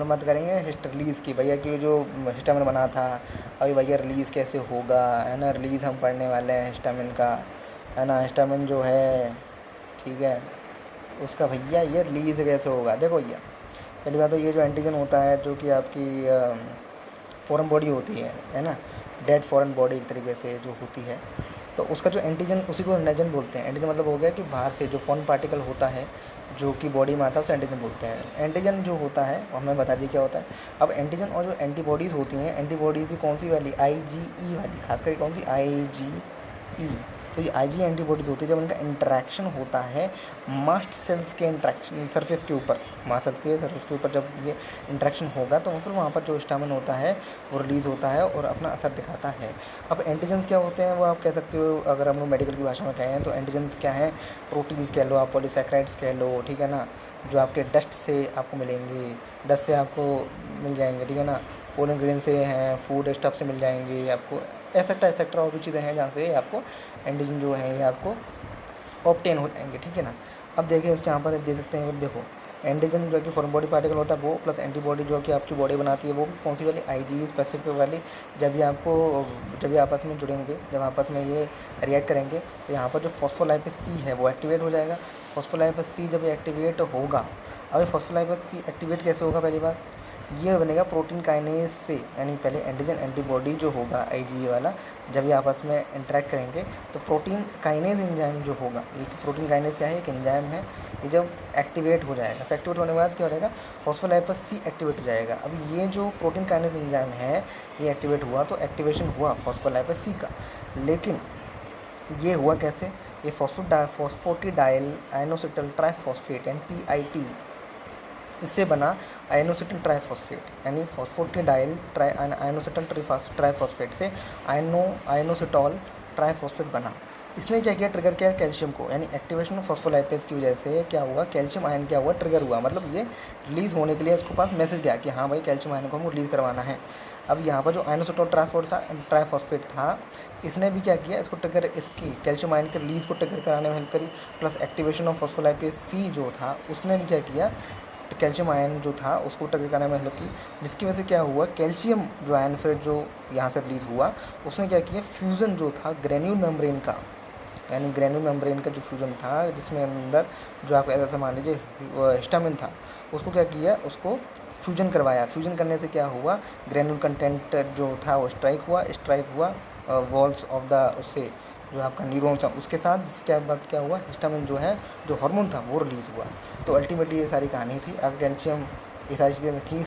बात करेंगे रिलीज़ की, भैया कि जो हिस्टामिन बना था अभी भैया रिलीज़ कैसे होगा, है ना। रिलीज़ हम पढ़ने वाले हैं हिस्टामिन का, है ना। हिस्टामिन जो है, ठीक है, उसका भैया ये रिलीज़ कैसे होगा। देखो भैया, पहली बात तो ये जो एंटीजन होता है जो कि आपकी फॉरेन बॉडी होती है ना, डेड फॉरेन बॉडी एक तरीके से जो होती है, तो उसका जो एंटीजन, उसी को एंटीजन बोलते हैं। एंटीजन मतलब हो गया कि बाहर से जो फॉरेन पार्टिकल होता है जो कि बॉडी में आता है उसे एंटीजन बोलते हैं। एंटीजन जो होता है वो हमें बता दी क्या होता है। अब एंटीजन और जो एंटीबॉडीज़ होती हैं, एंटीबॉडीज़ भी कौन सी वाली, आईजीई वाली, खास करके कौन सी, आईजीई। तो ये आईजी एंटीबॉडीज़ होती है जब इनका इंटरेक्शन होता है मास्ट सेल्स के इंटरेक्शन सरफेस के ऊपर, मास्ट सेल्स के सरफेस के ऊपर जब ये इंटरेक्शन होगा तो फिर वहाँ पर जो हिस्टामिन होता है वो रिलीज़ होता है और अपना असर दिखाता है। अब एंटीजन्स क्या होते हैं वो आप कह सकते हो, अगर हम लोग मेडिकल की भाषा में कहें तो एंटीजन्स क्या हैं, प्रोटीन्स कह लो आप, पॉलीसैकेराइड्स कह लो, ठीक है ना, जो आपके डस्ट से आपको मिलेंगे, डस्ट से आपको मिल जाएंगे, ठीक है ना, पोलन ग्रेन से हैं, फूड स्टफ से मिल जाएंगे आपको, एक्सेट्रा और भी चीज़ें हैं जहाँ से आपको एंटीजन जो है ये आपको ऑब्टेन हो जाएंगे, ठीक है ना। अब देखिए इसके यहाँ पर दे सकते हैं, देखो एंटीजन जो कि फॉरेन बॉडी पार्टिकल होता है वो, प्लस एंटीबॉडी जो कि आपकी बॉडी बनाती है वो कौन सी वाली, आईजी स्पेसिफिक वाली। जब ये आपस में जुड़ेंगे, जब आपस में ये रिएक्ट करेंगे तो यहाँ पर जो फॉस्फोलाइपेज सी है वो एक्टिवेट हो जाएगा। फॉस्फोलाइपेज सी जब एक्टिवेट होगा, अब फॉस्फोलाइपेज सी एक्टिवेट कैसे होगा, पहली बार ये बनेगा प्रोटीन काइनेज से, यानी पहले एंटीजन एंटीबॉडी जो होगा आईजीए वाला, जब ये आपस में इंटरेक्ट करेंगे तो प्रोटीन काइनेज एंजाइम जो होगा, ये प्रोटीन काइनेज क्या है, एक एंजाइम है, ये जब एक्टिवेट हो जाएगा, एक्टिवेट होने के बाद क्या हो जाएगा, फॉस्फोलाइपेज सी एक्टिवेट हो जाएगा। अब ये जो प्रोटीन काइनेज एंजाइम है ये एक्टिवेट हुआ तो एक्टिवेशन हुआ फॉस्फोलाइपेज सी का, लेकिन ये हुआ कैसे, ये फॉस्फोटिडाइल आइनोसिटल ट्राइफॉस्फेट यानी PIT, इससे बना आयनोसिटल ट्राइफॉस्फेट, यानी फॉस्फोटिडाइल आयनोसिटल ट्राइफॉस्फेट से आयनोसिटॉल ट्राइफॉस्फेट बना। इसने क्या किया, ट्रिगर किया कैल्शियम को, यानी एक्टिवेशन ऑफ फॉस्फोलाइपेज की वजह से क्या हुआ, कैल्शियम आयन क्या हुआ, ट्रिगर हुआ, मतलब ये रिलीज़ होने के लिए इसको पास मैसेज गया कि हाँ भाई कैल्शियम आयन को हमको रिलीज़ करवाना है। अब यहाँ पर जो आयनोसिटॉल ट्राइफॉस्फेट था, इसने भी क्या किया, इसको ट्रिगर, इसकी कैल्शियम आयन के रिलीज़ को ट्रिगर कराने में हेल्प करी, प्लस एक्टिवेशन ऑफ फॉस्फोलाइपेज सी जो था उसने भी क्या किया, कैल्शियम आयन जो था उसको ट्रिगर करने में हेल्प की, जिसकी वजह से क्या हुआ, कैल्शियम जो आयन फिर जो यहाँ से रिलीज़ हुआ उसने क्या किया, फ्यूज़न जो था ग्रेन्यूल मेम्ब्रेन का, यानी ग्रेन्यूल मेम्ब्रेन का जो फ्यूज़न था जिसमें अंदर जो आप ऐसा मान लीजिए हिस्टामिन था, उसको क्या किया, उसको फ्यूजन करवाया। फ्यूजन करने से क्या हुआ, ग्रेन्यूल कंटेंट जो था वो स्ट्राइक हुआ वॉल्स ऑफ द, उससे जो आपका न्यूरॉन्स था उसके साथ, जिसके बाद क्या हुआ, हिस्टामिन जो है जो हार्मोन था वो रिलीज़ हुआ। तो अल्टीमेटली ये सारी कहानी थी। अगर कैल्शियम, ये सारी चीज़ें थी।